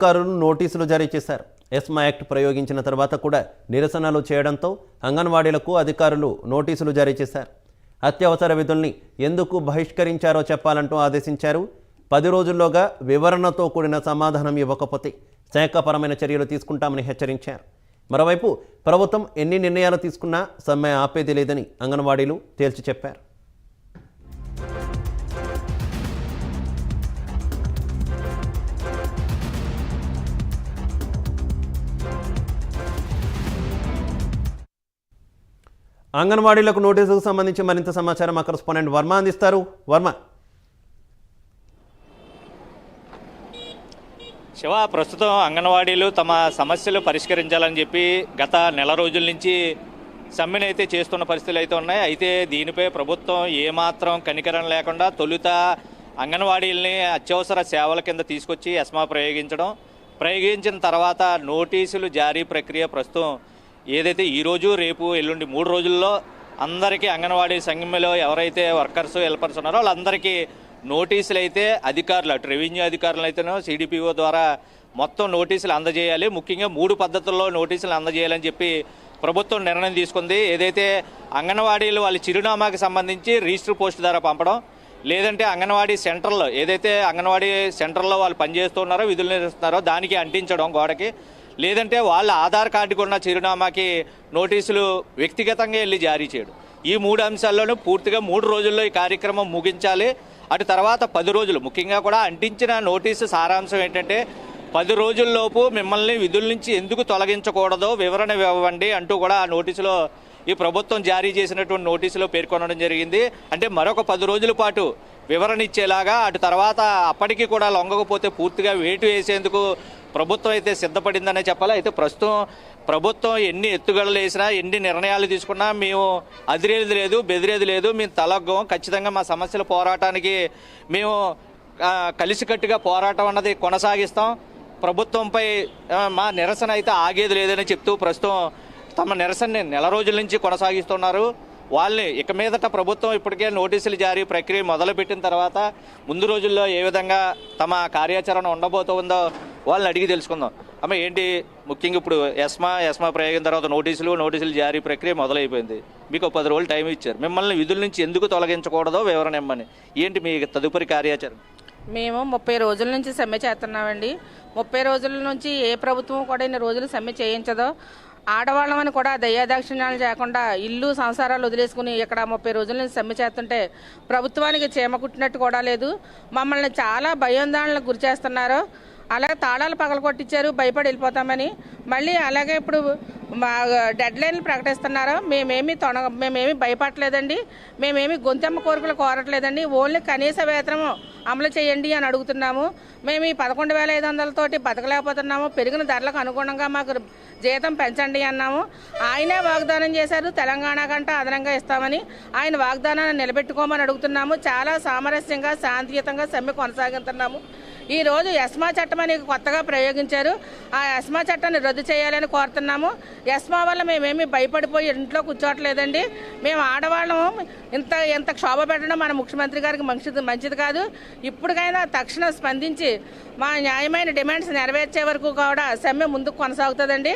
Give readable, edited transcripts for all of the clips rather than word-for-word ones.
అధికారులు నోటీసులు జారీ చేశారు. ఎస్మా యాక్ట్ ప్రయోగించిన తర్వాత కూడా నిరసనలు చేయడంతో అంగన్వాడీలకు అధికారులు నోటీసులు జారీ చేశారు. అత్యవసర విధుల్ని ఎందుకు బహిష్కరించారో చెప్పాలంటూ ఆదేశించారు. 10 రోజుల్లోగా వివరణతో కూడిన సమాధానం ఇవ్వకపోతే శాఖపరమైన చర్యలు తీసుకుంటామని హెచ్చరించారు. మరోవైపు ప్రభుత్వం ఎన్ని నిర్ణయాలు తీసుకున్నా సమ్మె ఆపేది లేదని అంగన్వాడీలు తేల్చి చెప్పారు. అంగన్వాడీలకు నోటీసుకు సంబంధించి మరింత సమాచారం మా కరెస్పాండెంట్ వర్మ అందిస్తారు. వర్మ. శివ, ప్రస్తుతం అంగన్వాడీలు తమ సమస్యలు పరిష్కరించాలని చెప్పి గత నెల రోజుల నుంచి సమ్మెను అయితే చేస్తున్న పరిస్థితులు అయితే ఉన్నాయి. అయితే దీనిపై ప్రభుత్వం ఏమాత్రం కనికరం లేకుండా తొలుత అంగన్వాడీలని అత్యవసర సేవల కింద తీసుకొచ్చి ఎస్మా ప్రయోగించిన తర్వాత నోటీసులు జారీ ప్రక్రియ ప్రస్తుతం ఏదైతే ఈరోజు రేపు ఎల్లుండి 3 రోజుల్లో అందరికీ అంగన్వాడీ సంఘంలో ఎవరైతే వర్కర్స్ హెల్పర్స్ ఉన్నారో వాళ్ళందరికీ నోటీసులు అయితే అధికారులు, అటు రెవెన్యూ అధికారులు అయితేనో సిడిపిఓ ద్వారా మొత్తం నోటీసులు అందజేయాలి. ముఖ్యంగా 3 పద్ధతుల్లో నోటీసులు అందజేయాలని చెప్పి ప్రభుత్వం నిర్ణయం తీసుకుంది. ఏదైతే అంగన్వాడీలు వాళ్ళ చిరునామాకి సంబంధించి రిజిస్టర్ పోస్ట్ ద్వారా పంపడం, లేదంటే అంగన్వాడీ సెంటర్లో ఏదైతే అంగన్వాడీ సెంటర్లో వాళ్ళు పనిచేస్తున్నారో విధులు నిర్వహిస్తున్నారో దానికి అంటించడం గోడకి, లేదంటే వాళ్ళ ఆధార్ కార్డుకు ఉన్న చిరునామాకి నోటీసులు వ్యక్తిగతంగా వెళ్ళి జారీ చేయడం. ఈ 3 అంశాల్లోనూ పూర్తిగా 3 రోజుల్లో ఈ కార్యక్రమం ముగించాలి. అటు తర్వాత 10 రోజులు ముఖ్యంగా కూడా అంటించిన నోటీసు సారాంశం ఏంటంటే 10 రోజుల్లోపు మిమ్మల్ని విధుల నుంచి ఎందుకు తొలగించకూడదో వివరణ ఇవ్వండి అంటూ కూడా ఆ నోటీసులో ఈ ప్రభుత్వం జారీ చేసినటువంటి నోటీసులో పేర్కొనడం జరిగింది. అంటే మరొక 10 రోజుల పాటు వివరణ ఇచ్చేలాగా, అటు తర్వాత అప్పటికి కూడా లొంగకపోతే పూర్తిగా వేటు వేసేందుకు ప్రభుత్వం అయితే సిద్ధపడిందనే చెప్పాలి. అయితే ప్రస్తుతం ప్రభుత్వం ఎన్ని ఎత్తుగడలు వేసినా ఎన్ని నిర్ణయాలు తీసుకున్నా మేము అదిరేది లేదు, బెదిరేది లేదు, మేము తలగ్గం. ఖచ్చితంగా మా సమస్యల పోరాటానికి మేము కలిసికట్టుగా పోరాటం అన్నది కొనసాగిస్తాం. ప్రభుత్వంపై మా నిరసన అయితే ఆగేది లేదని చెప్తూ ప్రస్తుతం తమ నిరసనని నెల రోజుల నుంచి కొనసాగిస్తున్నారు. వాళ్ళని ఇక మీదట ప్రభుత్వం ఇప్పటికే నోటీసులు జారీ ప్రక్రియ మొదలుపెట్టిన తర్వాత ముందు రోజుల్లో ఏ విధంగా తమ కార్యాచరణ ఉండబోతుందో వాళ్ళని అడిగి తెలుసుకుందాం. అమ్మ, ఏంటి ముఖ్యంగా ఇప్పుడు ఎస్మా ప్రయోగం తర్వాత నోటీసులు జారీ ప్రక్రియ మొదలైపోయింది. మీకు 10 రోజులు టైం ఇచ్చారు. మిమ్మల్ని విధుల నుంచి ఎందుకు తొలగించకూడదో వివరణ ఇమ్మని. ఏంటి మీ తదుపరి కార్యాచరణ? మేము 30 రోజుల నుంచి సమ్మె చేస్తున్నామండి. 30 రోజుల నుంచి ఏ ప్రభుత్వం కూడా ఇన్ని రోజులు సమ్మె చేయించదో. ఆడవాళ్ళమని కూడా దయాదాక్షిణ్యాలు చేయకుండా ఇల్లు సంసారాలు వదిలేసుకుని ఇక్కడ 30 రోజుల నుంచి సమ్మె చేస్తుంటే ప్రభుత్వానికి చీమ కుట్టినట్టు కూడా లేదు. మమ్మల్ని చాలా భయోందోళనలకు గురి చేస్తున్నారు. అలాగే తాళాలు పగల కొట్టించారు భయపడి వెళ్ళిపోతామని. మళ్ళీ అలాగే ఇప్పుడు మా డెడ్ లైన్లు ప్రకటిస్తున్నారు. మేమేమి భయపడలేదండి. మేమేమి గొంతెమ్మ కోరికలు కోరట్లేదండి. ఓన్లీ కనీస వేతనం అమలు చేయండి అని అడుగుతున్నాము. మేము ఈ 11,500తోటి బతకలేకపోతున్నాము. పెరిగిన ధరలకు అనుగుణంగా మాకు జీతం పెంచండి అన్నాము. ఆయనే వాగ్దానం చేశారు తెలంగాణ కంటే అదనంగా ఇస్తామని. ఆయన వాగ్దానాన్ని నిలబెట్టుకోమని అడుగుతున్నాము. చాలా సామరస్యంగా శాంతియుతంగా సమ్మె కొనసాగుతున్నాము. ఈరోజు ఎస్మా చట్టం అని కొత్తగా ప్రయోగించారు. ఆ ఎస్మా చట్టాన్ని రద్దు చేయాలని కోరుతున్నాము. ఎస్మా వల్ల మేమేమి భయపడిపోయి ఇంట్లో కూర్చోట్లేదండి. మేము ఆడవాళ్ళము ఇంత క్షోభ పెట్టడం మన ముఖ్యమంత్రి గారికి మంచిది కాదు. ఇప్పటికైనా తక్షణం స్పందించి మా న్యాయమైన డిమాండ్స్ నెరవేర్చే వరకు కూడా సమ్మె ముందుకు కొనసాగుతుందండి.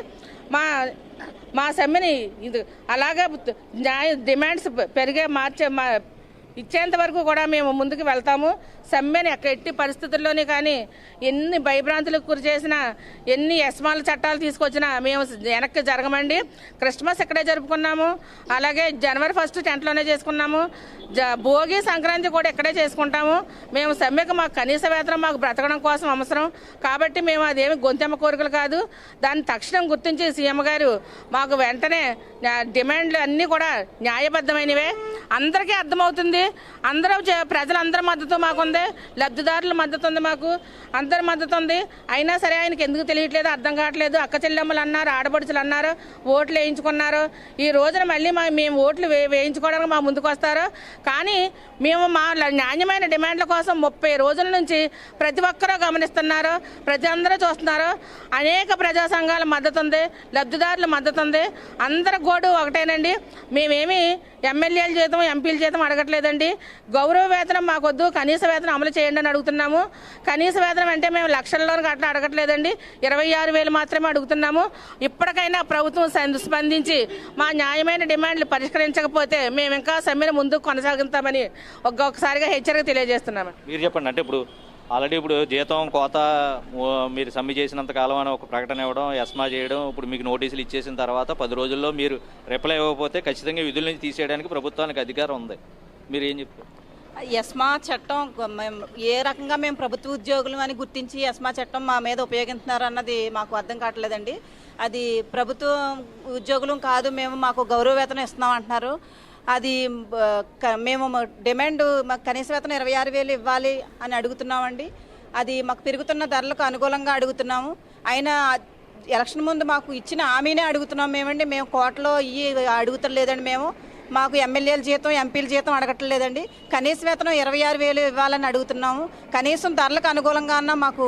మా సమ్మెని అలాగే డిమాండ్స్ ఇచ్చేంత వరకు కూడా మేము ముందుకు వెళ్తాము. సమ్మెని ఎట్టి పరిస్థితుల్లోనే కానీ ఎన్ని భయభ్రాంతులకు గురి చేసినా ఎన్ని ఎస్మాల చట్టాలు తీసుకొచ్చినా మేము వెనక్కి జరగమండి. క్రిస్మస్ ఇక్కడే జరుపుకున్నాము. అలాగే జనవరి 1 టెంట్లోనే చేసుకున్నాము. భోగి సంక్రాంతి కూడా ఇక్కడే చేసుకుంటాము. మేము సమ్మెకు మాకు కనీస వేతనం మాకు బ్రతకడం కోసం అవసరం కాబట్టి మేము అదేమి గొంతెమ్మ కోరికలు కాదు. దాన్ని తక్షణం గుర్తించి సీఎం గారు మాకు వెంటనే డిమాండ్లు అన్నీ కూడా న్యాయబద్ధమైనవే. అందరికీ అర్థమవుతుంది. ప్రజలందరి మద్దతు మాకుంది. లబ్ధిదారుల మద్దతు ఉంది. మాకు అందరి మద్దతు ఉంది. అయినా సరే ఆయనకి ఎందుకు తెలియట్లేదు అర్థం కావట్లేదు. అక్క చెల్లెమ్మలు అన్నారు, ఆడపడుచులు అన్నారు, ఓట్లు వేయించుకున్నారు. ఈ రోజున మళ్ళీ మేము ఓట్లు వేయించుకోవడానికి మా ముందుకు వస్తారు. కానీ మేము మా నాణ్యమైన డిమాండ్ల కోసం 30 రోజుల నుంచి ప్రతి ఒక్కరూ గమనిస్తున్నారు, ప్రతి అందరూ చూస్తున్నారు. అనేక ప్రజా సంఘాల మద్దతు ఉంది, లబ్ధిదారుల మద్దతు ఉంది. అందరి గోడు ఒకటేనండి. మేమేమి ఎమ్మెల్యేల జీతం ఎంపీల జీతం అడగట్లేదండి. గౌరవ వేతనం మాకొద్దు, కనీస వేతనం వేతనం అమలు చేయండి అని అడుగుతున్నాము. కనీస వేతనం అంటే మేము లక్షల్లో అట్లా అడగట్లేదండి, 26,000 మాత్రమే అడుగుతున్నాము. ఇప్పటికైనా ప్రభుత్వం స్పందించి మా న్యాయమైన డిమాండ్లు పరిష్కరించకపోతే మేము ఇంకా సమ్మెను ముందుకు కొనసాగుతామని ఒక్కొక్కసారిగా హెచ్చరిక తెలియజేస్తున్నాము. మీరు చెప్పండి, అంటే ఇప్పుడు ఆల్రెడీ ఇప్పుడు జీతం కోత మీరు సమ్మె చేసినంత కాలం అని ఒక ప్రకటన ఇవ్వడం, ఎస్మా చేయడం, ఇప్పుడు మీకు నోటీసులు ఇచ్చేసిన తర్వాత 10 రోజుల్లో మీరు రిప్లై ఇవ్వకపోతే ఖచ్చితంగా విధుల నుంచి తీసేయడానికి ప్రభుత్వానికి అధికారం ఉంది. మీరు ఏం చెప్తారు? ఎస్మా చట్టం ఏ రకంగా మేము ప్రభుత్వ ఉద్యోగులు అని గుర్తించి ఎస్మా చట్టం మా మీద ఉపయోగిస్తున్నారు అన్నది మాకు అర్థం కావట్లేదండి. అది ప్రభుత్వ ఉద్యోగులు కాదు, మేము మాకు గౌరవ వేతనం ఇస్తున్నాం అంటున్నారు. అది మేము డిమాండ్ మాకు కనీస వేతనం 26,000 ఇవ్వాలి అని అడుగుతున్నామండి. అది మాకు పెరుగుతున్న ధరలకు అనుకూలంగా అడుగుతున్నాము. అయినా ఎలక్షన్ ముందు మాకు ఇచ్చిన హామీనే అడుగుతున్నాం మేమండి. మేము కోటలో అడుగుతలేదండి. మాకు ఎమ్మెల్యేల జీతం, ఎంపీల జీతం అడగట్లేదండి. కనీస వేతనం 26,000 ఇవ్వాలని అడుగుతున్నాము. కనీసం ధరలకు అనుకూలంగా అన్నా మాకు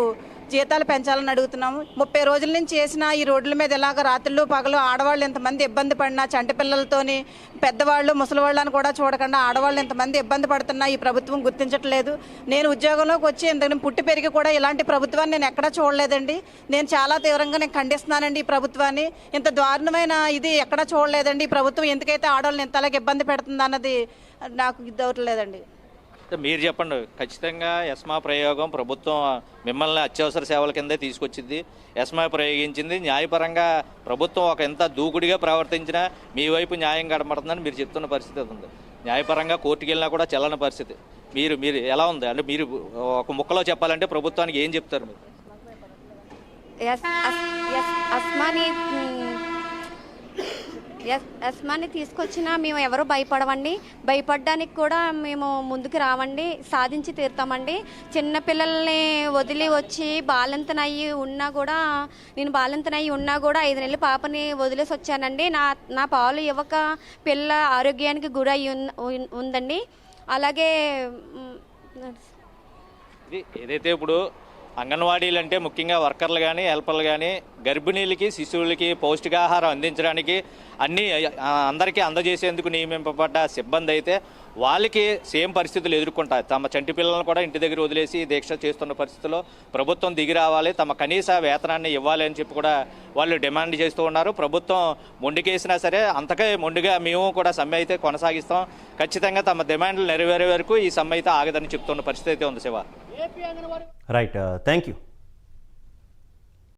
జీతాలు పెంచాలని అడుగుతున్నాము. 30 రోజుల నుంచి చేసిన ఈ రోడ్ల మీద ఇలాగ రాత్రులు పగలు ఆడవాళ్ళు ఎంతమంది ఇబ్బంది పడినా, చంటి పిల్లలతోని పెద్దవాళ్ళు ముసలివాళ్ళని కూడా చూడకుండా ఆడవాళ్ళు ఎంతమంది ఇబ్బంది పడుతున్నా ఈ ప్రభుత్వం గుర్తించట్లేదు. నేను ఉద్యోగంలోకి వచ్చి ఇంతకు పుట్టి పెరిగి కూడా ఇలాంటి ప్రభుత్వాన్ని నేను ఎక్కడా చూడలేదండి. నేను చాలా తీవ్రంగా ఖండిస్తున్నానండి ఈ ప్రభుత్వాన్ని. ఇంత దారుణమైన ఇది ఎక్కడా చూడలేదండి. ఈ ప్రభుత్వం ఎందుకైతే ఆడవాళ్ళని ఇంతలాగా ఇబ్బంది పెడుతుంది అన్నది నాకు ఇది అవట్లేదండి. మీరు చెప్పండి, ఖచ్చితంగా ఎస్మా ప్రయోగం ప్రభుత్వం మిమ్మల్ని అత్యవసర సేవల కిందే తీసుకొచ్చింది, ఎస్మా ప్రయోగించింది. న్యాయపరంగా ప్రభుత్వం ఒక ఎంత దూకుడిగా ప్రవర్తించినా మీ వైపు న్యాయం కనబడుతుందని మీరు చెప్తున్న పరిస్థితి ఉంది. న్యాయపరంగా కోర్టుకు వెళ్ళినా కూడా చెల్లని పరిస్థితి. మీరు ఎలా ఉంది? అంటే మీరు ఒక ముక్కలో చెప్పాలంటే ప్రభుత్వానికి ఏం చెప్తారు మీరు? ఎస్మాని తీసుకొచ్చినా మేము ఎవరు భయపడవండి. భయపడడానికి కూడా మేము ముందుకు రావండి, సాధించి తీరుతామండి. చిన్నపిల్లల్ని వదిలి వచ్చి బాలింతనయ్యి ఉన్నా కూడా, నేను బాలింతనయ్యి ఉన్నా కూడా 5 నెలల పాపని వదిలేసి వచ్చానండి. నా పాలు ఇవ్వక పిల్ల ఆరోగ్యానికి గురై ఉందండి. అలాగే ఏదైతే ఇప్పుడు అంగన్వాడీలు అంటే ముఖ్యంగా వర్కర్లు కానీ హెల్పర్లు కానీ గర్భిణీలకి శిశువులకి పౌష్టికాహారం అందించడానికి అందరికీ అందజేసేందుకు నియమింపబడ్డ సిబ్బంది అయితే వాళ్ళకి సేమ్ పరిస్థితులు ఎదుర్కొంటారు. తమ చంటి పిల్లలను కూడా ఇంటి దగ్గర వదిలేసి దీక్ష చేస్తున్న పరిస్థితుల్లో ప్రభుత్వం దిగి రావాలి, తమ కనీస వేతనాన్ని ఇవ్వాలి అని చెప్పి కూడా వాళ్ళు డిమాండ్ చేస్తూ ఉన్నారు. ప్రభుత్వం మొండికేసినా సరే అంతకే మొండిగా మేము కూడా సమ్మె అయితే కొనసాగిస్తాం, ఖచ్చితంగా తమ డిమాండ్లు నెరవేరే వరకు ఈ సమ్మె అయితే ఆగదని చెప్తున్న పరిస్థితి అయితే ఉంది. Shiva, right, thank you.